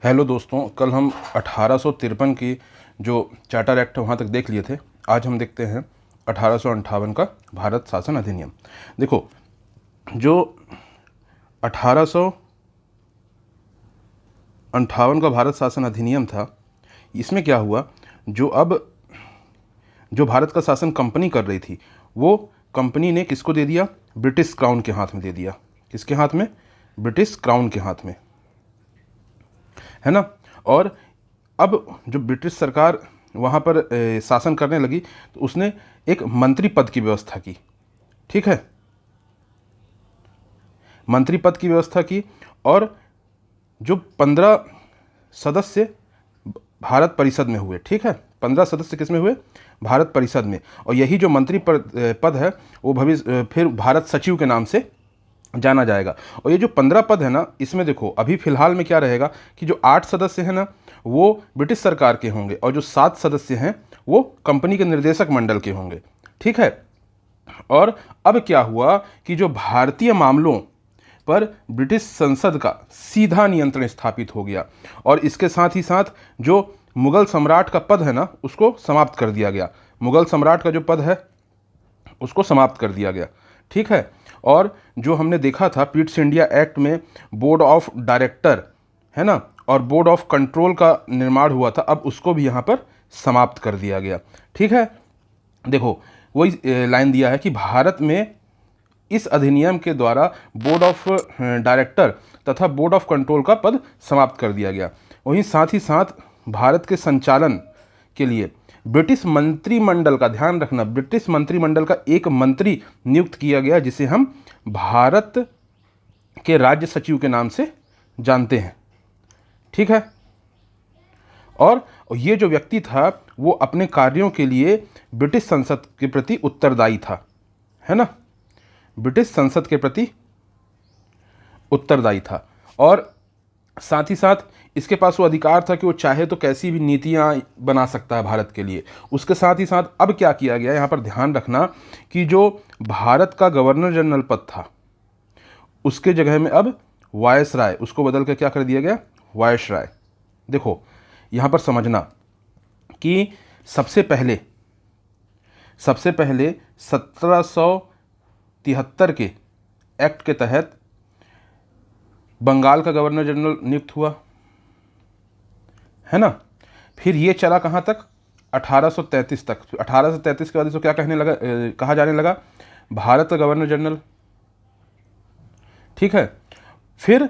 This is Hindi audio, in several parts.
हेलो दोस्तों, कल हम 1853 की जो चार्टर एक्ट वहाँ तक देख लिए थे। आज हम देखते हैं 1858 का भारत शासन अधिनियम। देखो, जो 1858 का भारत शासन अधिनियम था, इसमें क्या हुआ, जो भारत का शासन कंपनी कर रही थी, वो कंपनी ने किसको दे दिया? ब्रिटिश क्राउन के हाथ में दे दिया। किसके हाथ में? ब्रिटिश क्राउन के हाथ में, है ना। और अब जो ब्रिटिश सरकार वहाँ पर शासन करने लगी, तो उसने एक मंत्री पद की व्यवस्था की। ठीक है, मंत्री पद की व्यवस्था की। और जो 15 सदस्य भारत परिषद में हुए। ठीक है, 15 सदस्य किस में हुए? भारत परिषद में। और यही जो मंत्री पद है, वो भविष्य फिर भारत सचिव के नाम से जाना जाएगा। और ये जो 15 पद है ना, इसमें देखो अभी फिलहाल में क्या रहेगा कि जो 8 सदस्य हैं ना, वो ब्रिटिश सरकार के होंगे, और जो 7 सदस्य हैं वो कंपनी के निर्देशक मंडल के होंगे। ठीक है। और अब क्या हुआ कि जो भारतीय मामलों पर ब्रिटिश संसद का सीधा नियंत्रण स्थापित हो गया, और इसके साथ ही साथ जो मुगल सम्राट का पद है ना, उसको समाप्त कर दिया गया। मुगल सम्राट का जो पद है उसको समाप्त कर दिया गया। ठीक है। और जो हमने देखा था पीट्स इंडिया एक्ट में बोर्ड ऑफ डायरेक्टर, है ना, और बोर्ड ऑफ कंट्रोल का निर्माण हुआ था, अब उसको भी यहाँ पर समाप्त कर दिया गया। ठीक है। देखो, वही लाइन दिया है कि भारत में इस अधिनियम के द्वारा बोर्ड ऑफ डायरेक्टर तथा बोर्ड ऑफ कंट्रोल का पद समाप्त कर दिया गया। वहीं साथ ही साथ भारत के संचालन के लिए ब्रिटिश मंत्रिमंडल का, ध्यान रखना, ब्रिटिश मंत्रिमंडल का एक मंत्री नियुक्त किया गया, जिसे हम भारत के राज्य सचिव के नाम से जानते हैं। ठीक है। और ये जो व्यक्ति था, वो अपने कार्यों के लिए ब्रिटिश संसद के प्रति उत्तरदायी था, है ना, ब्रिटिश संसद के प्रति उत्तरदायी था। और साथ ही साथ इसके पास वो अधिकार था कि वो चाहे तो कैसी भी नीतियां बना सकता है भारत के लिए। उसके साथ ही साथ अब क्या किया गया, यहाँ पर ध्यान रखना कि जो भारत का गवर्नर जनरल पद था, उसके जगह में अब वायसराय, उसको बदल कर क्या कर दिया गया? वायसराय। देखो, यहाँ पर समझना कि सबसे पहले 1773 के एक्ट के तहत बंगाल का गवर्नर जनरल नियुक्त हुआ, है ना। फिर ये चला कहाँ तक? 1833 तक। 1833 के बाद इसको क्या कहा जाने लगा? भारत का गवर्नर जनरल। ठीक है। फिर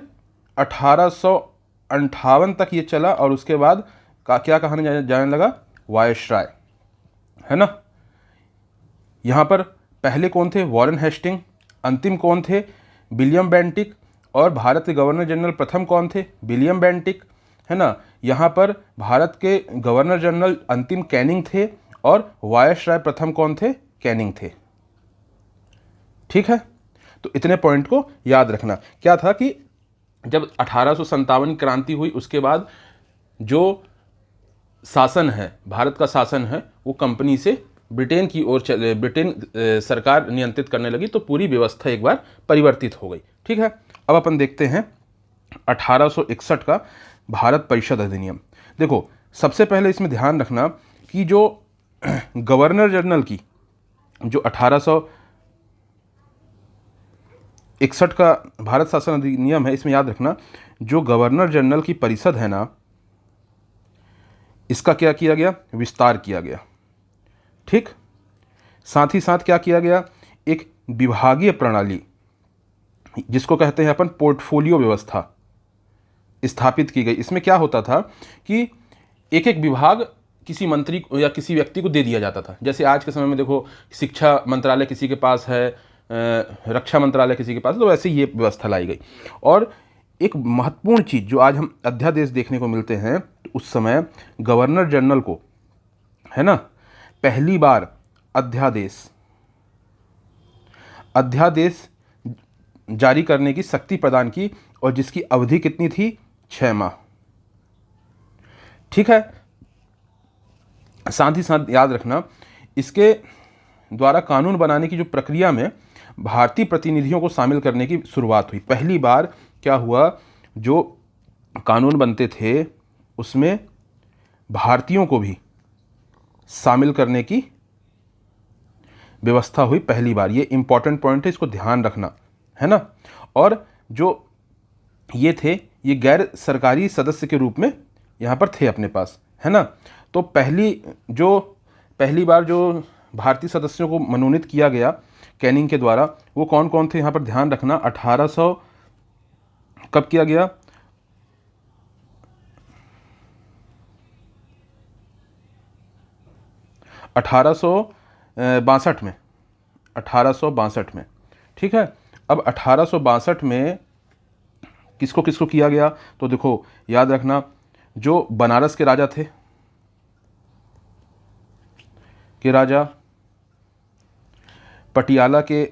1858 तक ये चला, और उसके बाद क्या कहने जाने लगा? वायसराय, है ना। यहाँ पर पहले कौन थे? Warren Hasting. अंतिम कौन थे? William Bentinck. और भारत के गवर्नर जनरल प्रथम कौन थे? विलियम बेंटिक, है ना। यहाँ पर भारत के गवर्नर जनरल अंतिम कैनिंग थे, और वायसराय प्रथम कौन थे? कैनिंग थे। ठीक है। तो इतने पॉइंट को याद रखना। क्या था कि जब 1857 क्रांति हुई, उसके बाद जो शासन है, भारत का शासन है, वो कंपनी से ब्रिटेन की ओर चले, ब्रिटेन सरकार नियंत्रित करने लगी, तो पूरी व्यवस्था एक बार परिवर्तित हो गई। ठीक है। अब अपन देखते हैं 1861 का भारत परिषद अधिनियम। देखो, सबसे पहले इसमें ध्यान रखना कि जो गवर्नर जनरल की जो 1861 का भारत शासन अधिनियम है, इसमें याद रखना, जो गवर्नर जनरल की परिषद है ना, इसका क्या किया गया? विस्तार किया गया। ठीक। साथ ही साथ क्या किया गया? एक विभागीय प्रणाली, जिसको कहते हैं अपन पोर्टफोलियो व्यवस्था, स्थापित की गई। इसमें क्या होता था कि एक एक विभाग किसी मंत्री को या किसी व्यक्ति को दे दिया जाता था। जैसे आज के समय में देखो, शिक्षा मंत्रालय किसी के पास है, रक्षा मंत्रालय किसी के पास है, तो वैसे ये व्यवस्था लाई गई। और एक महत्वपूर्ण चीज़ जो आज हम अध्यादेश देखने को मिलते हैं, तो उस समय गवर्नर जनरल को, है ना, पहली बार अध्यादेश जारी करने की शक्ति प्रदान की, और जिसकी अवधि कितनी थी? 6 माह। ठीक है। साथ ही साथ याद रखना, इसके द्वारा कानून बनाने की जो प्रक्रिया में भारतीय प्रतिनिधियों को शामिल करने की शुरुआत हुई। पहली बार क्या हुआ, जो कानून बनते थे उसमें भारतीयों को भी शामिल करने की व्यवस्था हुई पहली बार। ये इंपॉर्टेंट पॉइंट है, इसको ध्यान रखना है ना। और जो ये थे, ये गैर सरकारी सदस्य के रूप में यहाँ पर थे अपने पास, है ना। तो पहली बार जो भारतीय सदस्यों को मनोनीत किया गया कैनिंग के द्वारा, वो कौन कौन थे यहाँ पर ध्यान रखना। 1800 कब किया गया? 1862 में, 1862 में, ठीक है। अब 1862 में किसको किसको किया गया? तो देखो याद रखना, जो बनारस के राजा थे, पटियाला के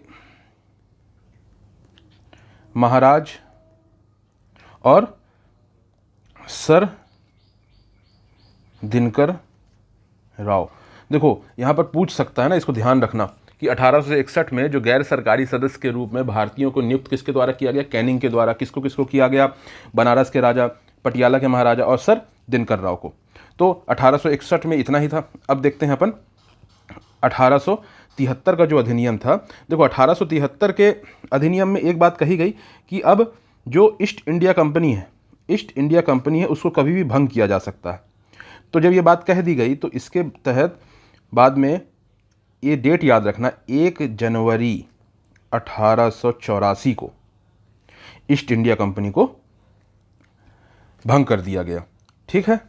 महाराज और सर दिनकर राव। देखो यहाँ पर पूछ सकता है ना, इसको ध्यान रखना कि 1861 में जो गैर सरकारी सदस्य के रूप में भारतीयों को नियुक्त किसके द्वारा किया गया? कैनिंग के द्वारा। किसको किसको किया गया? बनारस के राजा, पटियाला के महाराजा और सर दिनकर राव को। तो 1861 में इतना ही था। अब देखते हैं अपन 1873 का जो अधिनियम था। देखो 1873 के अधिनियम में एक बात कही गई कि अब जो ईस्ट इंडिया कंपनी है उसको कभी भी भंग किया जा सकता है। तो जब ये बात कह दी गई तो इसके तहत बाद में ये डेट याद रखना, 1 जनवरी 1884 को ईस्ट इंडिया कंपनी को भंग कर दिया गया, ठीक है।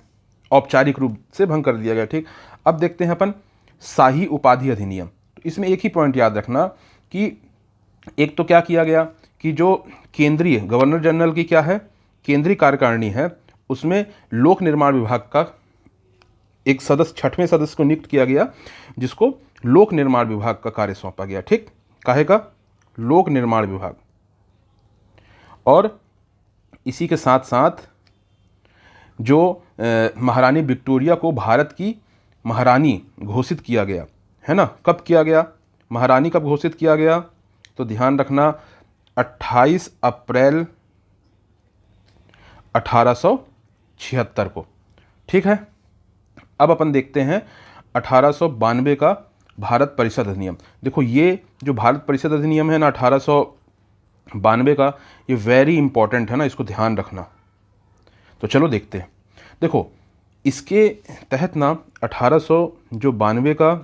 औपचारिक रूप से भंग कर दिया गया, ठीक। अब देखते हैं अपन शाही उपाधि अधिनियम। तो इसमें एक ही पॉइंट याद रखना कि एक तो क्या किया गया कि जो केंद्रीय गवर्नर जनरल की क्या है, केंद्रीय कार्यकारिणी है, उसमें लोक निर्माण विभाग का एक सदस्य, 6वें सदस्य को नियुक्त किया गया, जिसको लोक निर्माण विभाग का कार्य सौंपा गया, ठीक। काहे का? लोक निर्माण विभाग। और इसी के साथ साथ जो महारानी विक्टोरिया को भारत की महारानी घोषित किया गया, है ना। कब किया गया? महारानी कब घोषित किया गया? तो ध्यान रखना 28 अप्रैल 1876 को, ठीक है। अब अपन देखते हैं 1892 का भारत परिषद अधिनियम। देखो ये जो भारत परिषद अधिनियम है ना 1892 का, ये वेरी इंपॉर्टेंट है ना, इसको ध्यान रखना। तो चलो देखते हैं। देखो इसके तहत ना 1892 का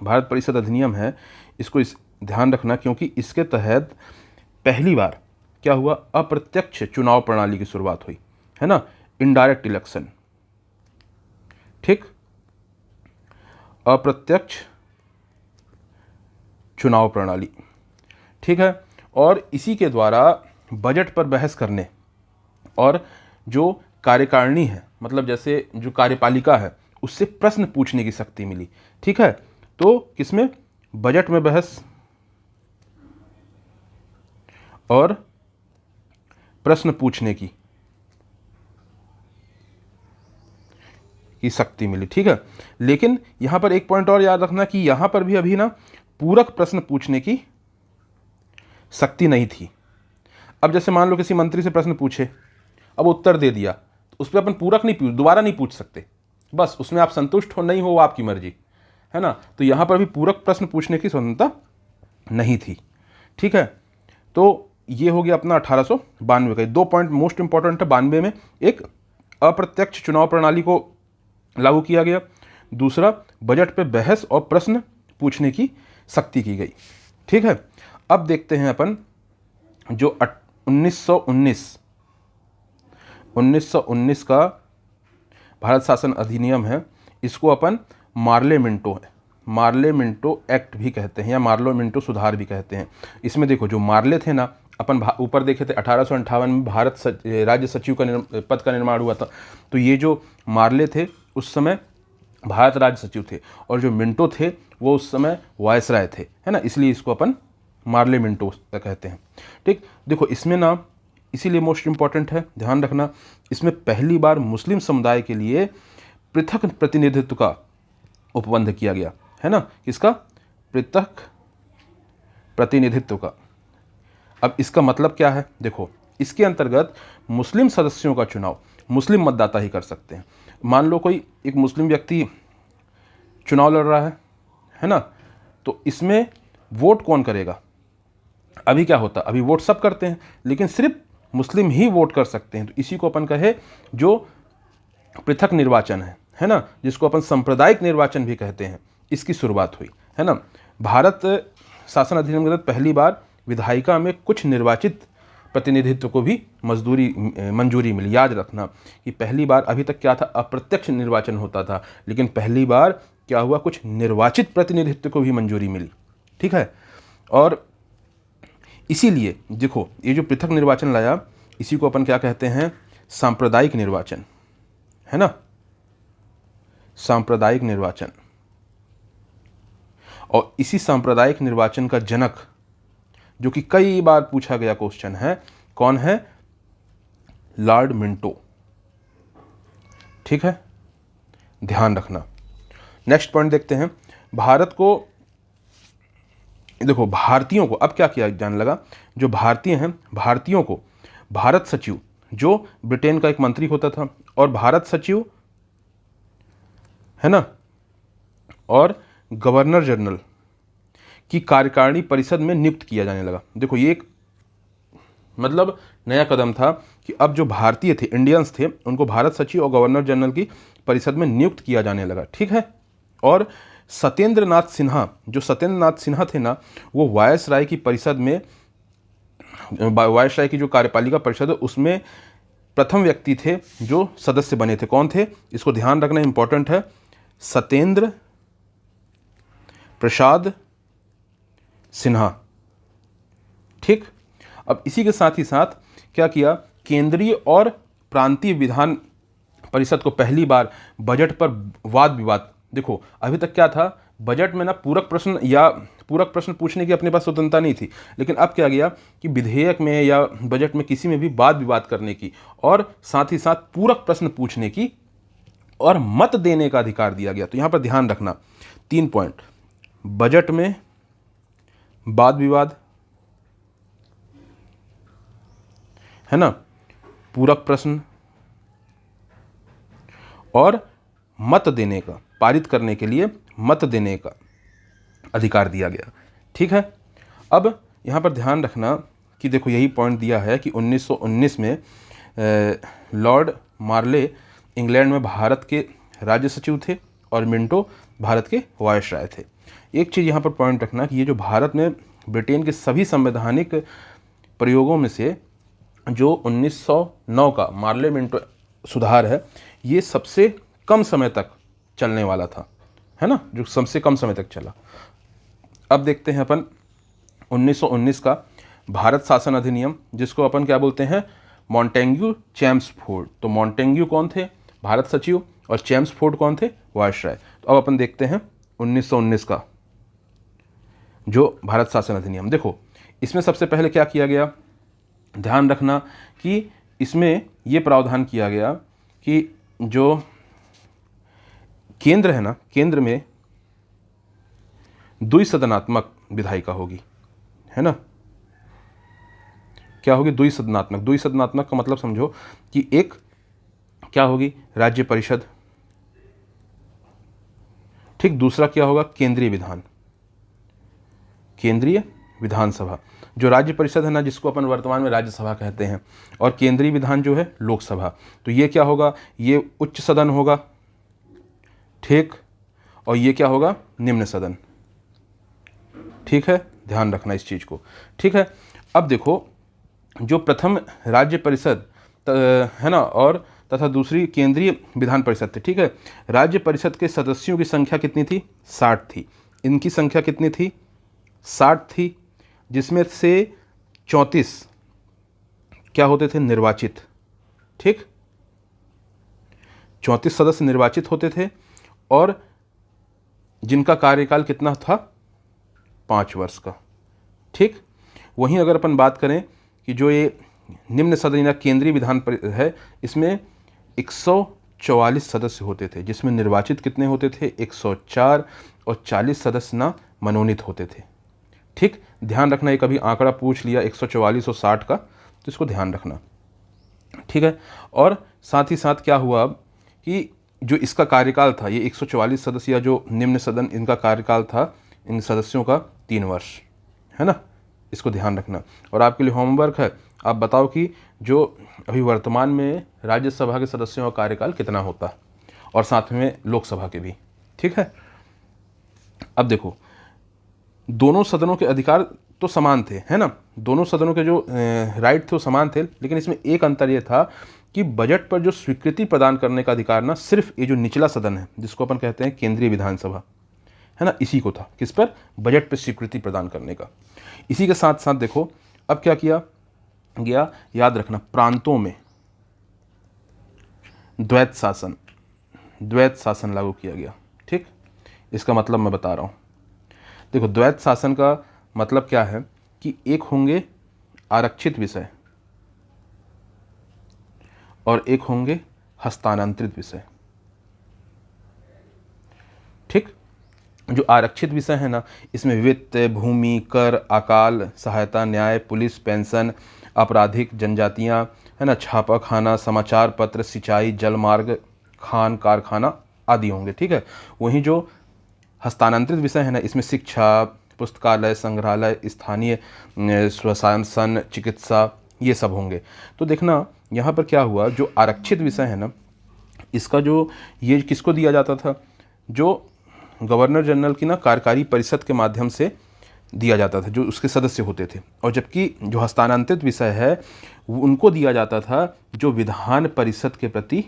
भारत परिषद अधिनियम है, इसको ध्यान रखना, क्योंकि इसके तहत पहली बार क्या हुआ? अप्रत्यक्ष चुनाव प्रणाली की शुरुआत हुई, है ना, इनडायरेक्ट इलेक्शन, ठीक। अप्रत्यक्ष चुनाव प्रणाली, ठीक है। और इसी के द्वारा बजट पर बहस करने और जो कार्यकारिणी है, मतलब जैसे जो कार्यपालिका है, उससे प्रश्न पूछने की शक्ति मिली, ठीक है। तो किसमें? बजट में बहस और प्रश्न पूछने की शक्ति मिली, ठीक है। लेकिन यहां पर एक पॉइंट और याद रखना कि यहां पर भी अभी ना पूरक प्रश्न पूछने की शक्ति नहीं थी। अब जैसे मान लो किसी मंत्री से प्रश्न पूछे, अब उत्तर दे दिया, तो उस पर अपन पूरक नहीं दोबारा नहीं पूछ सकते, बस उसमें आप संतुष्ट हो नहीं हो वो आपकी मर्जी, है ना। तो यहां पर भी पूरक प्रश्न पूछने की स्वतंत्रता नहीं थी, ठीक है। तो ये हो गया अपना 1892 का। 2 पॉइंट मोस्ट इंपॉर्टेंट है। 92 में एक अप्रत्यक्ष चुनाव प्रणाली को लागू किया गया, दूसरा बजट पे बहस और प्रश्न पूछने की शक्ति की गई, ठीक है। अब देखते हैं अपन जो 1919 का भारत शासन अधिनियम है, इसको अपन मार्ले मिंटो एक्ट भी कहते हैं या मार्ले मिंटो सुधार भी कहते हैं। इसमें देखो जो मार्ले थे ना, अपन ऊपर देखे थे 1858 में भारत राज्य सचिव का पद का निर्माण हुआ था। तो ये जो मार्ले थे उस समय भारत राज्य सचिव थे, और जो मिंटो थे वो उस समय वायसराय थे, है ना, इसलिए इसको अपन मार्ले मिंटो कहते हैं, ठीक। देखो इसमें ना इसीलिए मोस्ट इंपॉर्टेंट है, ध्यान रखना, इसमें पहली बार मुस्लिम समुदाय के लिए पृथक प्रतिनिधित्व का उपबंध किया गया, है ना, किसका? पृथक प्रतिनिधित्व का। अब इसका मतलब क्या है? देखो इसके अंतर्गत मुस्लिम सदस्यों का चुनाव मुस्लिम मतदाता ही कर सकते हैं। मान लो कोई एक मुस्लिम व्यक्ति चुनाव लड़ रहा है ना, तो इसमें वोट कौन करेगा? अभी क्या होता, अभी वोट सब करते हैं लेकिन सिर्फ मुस्लिम ही वोट कर सकते हैं। तो इसी को अपन कहे जो पृथक निर्वाचन है ना, जिसको अपन सांप्रदायिक निर्वाचन भी कहते हैं, इसकी शुरुआत हुई है ना। भारत शासन अधिनियम के तहत पहली बार विधायिका में कुछ निर्वाचित प्रतिनिधित्व को भी मंजूरी मिली। याद रखना कि पहली बार, अभी तक क्या था, अप्रत्यक्ष निर्वाचन होता था, लेकिन पहली बार क्या हुआ, कुछ निर्वाचित प्रतिनिधित्व को भी मंजूरी मिली। ठीक है, और इसीलिए देखो ये जो पृथक निर्वाचन लाया, इसी को अपन क्या कहते हैं, सांप्रदायिक निर्वाचन, है ना, सांप्रदायिक निर्वाचन। और इसी सांप्रदायिक निर्वाचन का जनक, जो कि कई बार पूछा गया क्वेश्चन है, कौन है? Lord Minto. ठीक है, ध्यान रखना। नेक्स्ट पॉइंट देखते हैं। भारत को, देखो भारतीयों को अब क्या किया जाने लगा, जो भारतीय हैं, भारतीयों को भारत सचिव, जो ब्रिटेन का एक मंत्री होता था, और भारत सचिव है ना, और गवर्नर जनरल की कार्यकारिणी परिषद में नियुक्त किया जाने लगा। देखो ये एक मतलब नया कदम था कि अब जो भारतीय थे, इंडियंस थे, उनको भारत सचिव और गवर्नर जनरल की परिषद में नियुक्त किया जाने लगा। ठीक है, और सत्येंद्र नाथ सिन्हा, जो सत्येंद्र नाथ सिन्हा थे ना, वो वायसराय की परिषद में, वायसराय की जो कार्यपालिका परिषद है उसमें प्रथम व्यक्ति थे जो सदस्य बने थे। कौन थे? इसको ध्यान रखना इंपॉर्टेंट है, सत्येंद्र प्रसाद सिन्हा। ठीक, अब इसी के साथ ही साथ क्या किया, केंद्रीय और प्रांतीय विधान परिषद को पहली बार बजट पर वाद विवाद, देखो अभी तक क्या था, बजट में ना पूरक प्रश्न पूछने की अपने पास स्वतंत्रता नहीं थी, लेकिन अब क्या गया कि विधेयक में या बजट में किसी में भी वाद विवाद करने की, और साथ ही साथ पूरक प्रश्न पूछने की और मत देने का अधिकार दिया गया। तो यहां पर ध्यान रखना 3 पॉइंट, बजट में वाद विवाद, है ना, पूरक प्रश्न और मत देने का, पारित करने के लिए मत देने का अधिकार दिया गया। ठीक है, अब यहाँ पर ध्यान रखना कि देखो यही पॉइंट दिया है कि 1919 में लॉर्ड मार्ले इंग्लैंड में भारत के राज्य सचिव थे और मिंटो भारत के वायसराय थे। एक चीज़ यहाँ पर पॉइंट रखना कि ये जो भारत में ब्रिटेन के सभी संवैधानिक प्रयोगों में से जो 1909 का मार्ले मिंटो सुधार है, ये सबसे कम समय तक चलने वाला था, है ना, जो सबसे कम समय तक चला। अब देखते हैं अपन 1919 का भारत शासन अधिनियम, जिसको अपन क्या बोलते हैं, मॉन्टेग्यू चेम्सफोर्ड। तो मॉन्टेग्यू कौन थे? भारत सचिव, और चेम्सफोर्ड कौन थे? वायसराय। तो अब अपन देखते हैं 1919 का जो भारत शासन अधिनियम। देखो इसमें सबसे पहले क्या किया गया, ध्यान रखना कि इसमें यह प्रावधान किया गया कि जो केंद्र है ना, केंद्र में द्विसदनात्मक विधायिका होगी, है ना, क्या होगी? द्विसदनात्मक। द्विसदनात्मक का मतलब समझो कि एक क्या होगी, राज्य परिषद, ठीक, दूसरा क्या होगा, केंद्रीय विधान, केंद्रीय विधानसभा। जो राज्य परिषद है ना, जिसको अपन वर्तमान में राज्यसभा कहते हैं, और केंद्रीय विधान जो है लोकसभा। तो ये क्या होगा, ये उच्च सदन होगा, ठीक, और ये क्या होगा, निम्न सदन। ठीक है, ध्यान रखना इस चीज को। ठीक है, अब देखो जो प्रथम राज्य परिषद है ना, और तथा दूसरी केंद्रीय विधान परिषद थी। ठीक है, राज्य परिषद के सदस्यों की संख्या कितनी थी? 60 थी। इनकी संख्या कितनी थी? 60 थी, जिसमें से 34 क्या होते थे? निर्वाचित। ठीक, 34 सदस्य निर्वाचित होते थे, और जिनका कार्यकाल कितना था? 5 वर्ष का। ठीक, वहीं अगर अपन बात करें कि जो ये निम्न सदन या केंद्रीय विधान है, इसमें 144 सदस्य होते थे, जिसमें निर्वाचित कितने होते थे? 104, और 40 सदस्य ना मनोनीत होते थे। ठीक, ध्यान रखना, ये कभी आंकड़ा पूछ लिया 144 और 60 का, तो इसको ध्यान रखना, ठीक है। और साथ ही साथ क्या हुआ अब कि जो इसका कार्यकाल था, ये 144 सदस्य या जो निम्न सदन, इनका कार्यकाल था इन सदस्यों का 3 वर्ष, है ना, इसको ध्यान रखना। और आपके लिए होमवर्क है, आप बताओ कि जो अभी वर्तमान में राज्यसभा के सदस्यों का कार्यकाल कितना होता है, और साथ में लोकसभा के भी, ठीक है। अब देखो, दोनों सदनों के अधिकार तो समान थे, है ना, दोनों सदनों के जो राइट थे वो समान थे, लेकिन इसमें एक अंतर ये था कि बजट पर जो स्वीकृति प्रदान करने का अधिकार ना सिर्फ ये जो निचला सदन है, जिसको अपन कहते हैं केंद्रीय विधानसभा, है ना, इसी को था। किस पर? बजट पर स्वीकृति प्रदान करने का। इसी के साथ साथ देखो अब क्या किया गया, याद रखना, प्रांतों में द्वैत शासन लागू किया गया, ठीक। इसका मतलब मैं बता रहा हूँ, देखो द्वैत शासन का मतलब क्या है कि एक होंगे आरक्षित विषय और एक होंगे हस्तांतरित विषय, ठीक। जो आरक्षित विषय है ना, इसमें वित्त, भूमि, कर, अकाल सहायता, न्याय, पुलिस, पेंशन, आपराधिक, जनजातियां, है ना, छापा खाना, समाचार पत्र, सिंचाई, जलमार्ग, खान कारखाना आदि होंगे, ठीक है। वहीं जो हस्तांतरित विषय है ना, इसमें शिक्षा, पुस्तकालय, संग्रहालय, स्थानीय स्वशासन, चिकित्सा, ये सब होंगे। तो देखना यहाँ पर क्या हुआ, जो आरक्षित विषय है ना, इसका जो ये किसको दिया जाता था, जो गवर्नर जनरल की ना कार्यकारी परिषद के माध्यम से दिया जाता था, जो उसके सदस्य होते थे। और जबकि जो हस्तांतरित विषय है वो उनको दिया जाता था जो विधान परिषद के प्रति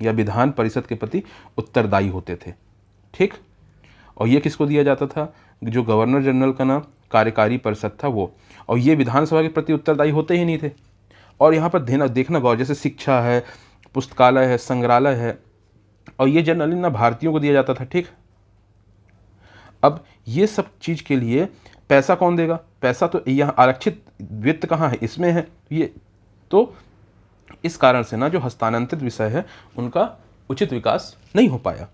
या विधान परिषद के प्रति उत्तरदायी होते थे, ठीक। और ये किसको दिया जाता था, जो गवर्नर जनरल का ना कार्यकारी परिषद था वो, और ये विधानसभा के प्रति उत्तरदायी होते ही नहीं थे। और यहाँ पर देखना गौर, जैसे शिक्षा है, पुस्तकालय है, संग्रहालय है, और ये जनरली ना भारतीयों को दिया जाता था, ठीक। अब ये सब चीज़ के लिए पैसा कौन देगा, पैसा तो यहाँ आरक्षित वित्त कहाँ है, इसमें है ये। तो इस कारण से ना जो हस्तांतरित विषय है उनका उचित विकास नहीं हो पाया,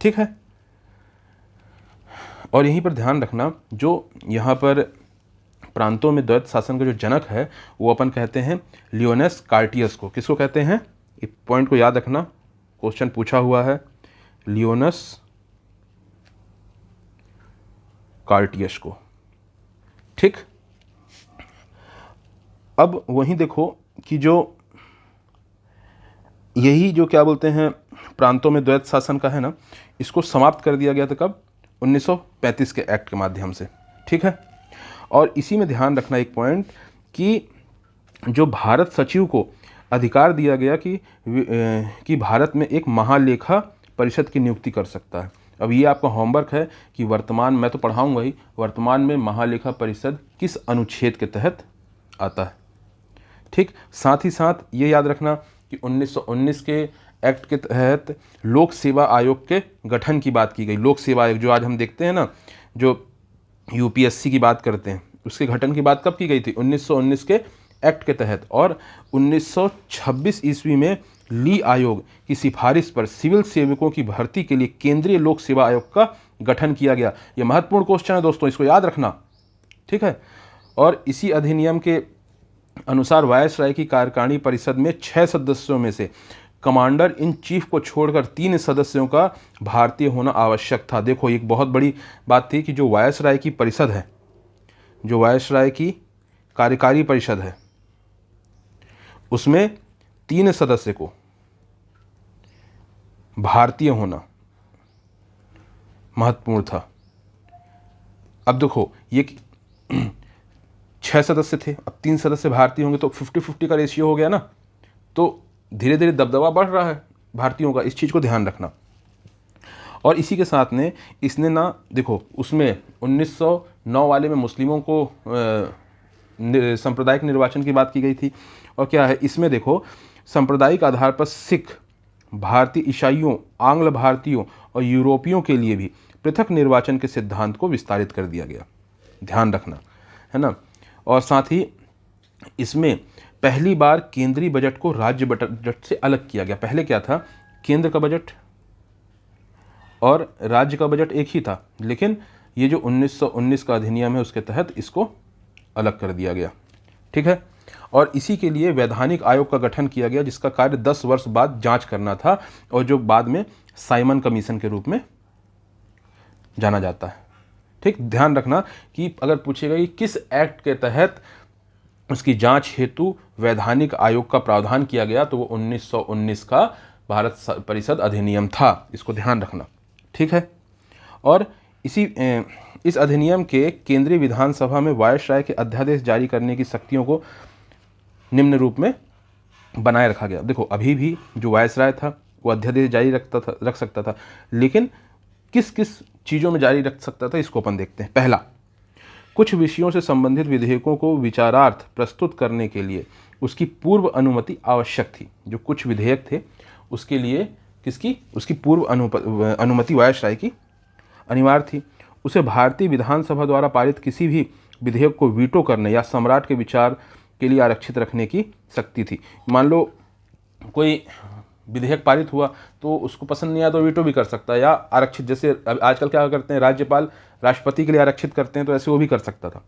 ठीक है। और यहीं पर ध्यान रखना, जो यहाँ पर प्रांतों में द्वैत शासन का जो जनक है वो अपन कहते हैं लियोनस कार्टियस को। किसको कहते हैं, इस पॉइंट को याद रखना, क्वेश्चन पूछा हुआ है, लियोनस कार्टियस को, ठीक। अब वहीं देखो कि जो यही जो क्या बोलते हैं प्रांतों में द्वैत शासन का है ना, इसको समाप्त कर दिया गया था कब, 1935 के एक्ट के माध्यम से, ठीक है। और इसी में ध्यान रखना एक पॉइंट कि जो भारत सचिव को अधिकार दिया गया कि भारत में एक महालेखा परिषद की नियुक्ति कर सकता है। अब ये आपका होमवर्क है कि वर्तमान, मैं तो पढ़ाऊंगा ही, वर्तमान में महालेखा परिषद किस अनुच्छेद के तहत आता है, ठीक। साथ ही साथ ये याद रखना कि 1919 के एक्ट के तहत लोक सेवा आयोग के गठन की बात की गई। लोक सेवा आयोग जो आज हम देखते हैं ना, जो यूपीएससी की बात करते हैं, उसके गठन की बात कब की गई थी, 1919 के एक्ट के तहत। और 1926 ईस्वी में ली आयोग की सिफारिश पर सिविल सेवकों की भर्ती के लिए केंद्रीय लोक सेवा आयोग का गठन किया गया। यह महत्वपूर्ण क्वेश्चन है दोस्तों, इसको याद रखना, ठीक है। और इसी अधिनियम के अनुसार वायसराय की कार्यकारिणी परिषद में 6 सदस्यों में से कमांडर इन चीफ को छोड़कर 3 सदस्यों का भारतीय होना आवश्यक था। देखो एक बहुत बड़ी बात थी कि जो वायसराय की परिषद है, जो वायसराय की कार्यकारी परिषद है, उसमें 3 सदस्य को भारतीय होना महत्वपूर्ण था। अब देखो ये 6 सदस्य थे, अब 3 सदस्य भारतीय होंगे तो 50-50 का रेशियो हो गया ना, तो धीरे धीरे दबदबा बढ़ रहा है भारतीयों का, इस चीज़ को ध्यान रखना। और इसी के साथ में इसने ना देखो उसमें 1909 वाले में मुस्लिमों को सांप्रदायिक निर्वाचन की बात की गई थी। और क्या है इसमें देखो, सांप्रदायिक आधार पर सिख, भारतीय ईसाइयों, आंग्ल भारतीयों और यूरोपियों के लिए भी पृथक निर्वाचन के सिद्धांत को विस्तारित कर दिया गया, ध्यान रखना, है ना। और साथ ही इसमें पहली बार केंद्रीय बजट को राज्य बजट से अलग किया गया। पहले क्या था, केंद्र का बजट और राज्य का बजट एक ही था, लेकिन ये जो 1919 का अधिनियम है उसके तहत इसको अलग कर दिया गया, ठीक है। और इसी के लिए वैधानिक आयोग का गठन किया गया, जिसका कार्य 10 वर्ष बाद जांच करना था, और जो बाद में साइमन कमीशन के रूप में जाना जाता है। ठीक, ध्यान रखना कि अगर पूछेगा कि किस एक्ट के तहत उसकी जांच हेतु वैधानिक आयोग का प्रावधान किया गया, तो वो 1919 का भारत परिषद अधिनियम था। इसको ध्यान रखना, ठीक है। और इस अधिनियम के केंद्रीय विधानसभा में वायसराय के अध्यादेश जारी करने की शक्तियों को निम्न रूप में बनाए रखा गया। देखो, अभी भी जो वायसराय था वो अध्यादेश जारी रख सकता था, लेकिन किस किस चीज़ों में जारी रख सकता था, इसको अपन देखते हैं। पहला, कुछ विषयों से संबंधित विधेयकों को विचारार्थ प्रस्तुत करने के लिए उसकी पूर्व अनुमति आवश्यक थी। जो कुछ विधेयक थे उसके लिए उसकी पूर्व अनुमति वायसराय की अनिवार्य थी। उसे भारतीय विधानसभा द्वारा पारित किसी भी विधेयक को वीटो करने या सम्राट के विचार के लिए आरक्षित रखने की शक्ति थी। मान लो कोई विधेयक पारित हुआ तो उसको पसंद नहीं आया तो वीटो भी कर सकता है, या आरक्षित, जैसे आजकल क्या करते हैं, राज्यपाल राष्ट्रपति के लिए आरक्षित करते हैं, तो ऐसे वो भी कर सकता था।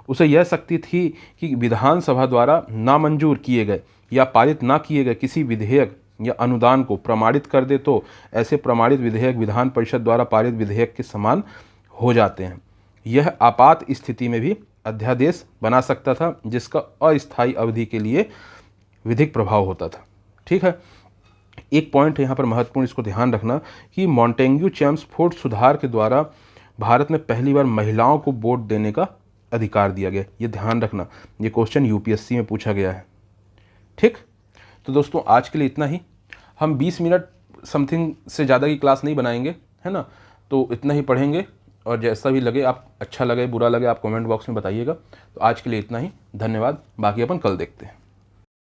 उसे यह शक्ति थी कि विधानसभा द्वारा नामंजूर किए गए या पारित ना किए गए किसी विधेयक या अनुदान को प्रमाणित कर दे, तो ऐसे प्रमाणित विधेयक विधान परिषद द्वारा पारित विधेयक के समान हो जाते हैं। यह आपात स्थिति में भी अध्यादेश बना सकता था, जिसका अस्थायी अवधि के लिए विधिक प्रभाव होता था। ठीक है, एक पॉइंट यहाँ पर महत्वपूर्ण, इसको ध्यान रखना कि मॉन्टेग्यू चेम्सफोर्ड सुधार के द्वारा भारत में पहली बार महिलाओं को वोट देने का अधिकार दिया गया। ये ध्यान रखना, ये क्वेश्चन यूपीएससी में पूछा गया है। ठीक, तो दोस्तों आज के लिए इतना ही। हम 20 मिनट समथिंग से ज़्यादा की क्लास नहीं बनाएंगे, है ना, तो इतना ही पढ़ेंगे, और जैसा भी लगे, आप अच्छा लगे बुरा लगे, आप कमेंट बॉक्स में बताइएगा। तो आज के लिए इतना ही, धन्यवाद। बाकी अपन कल देखते हैं।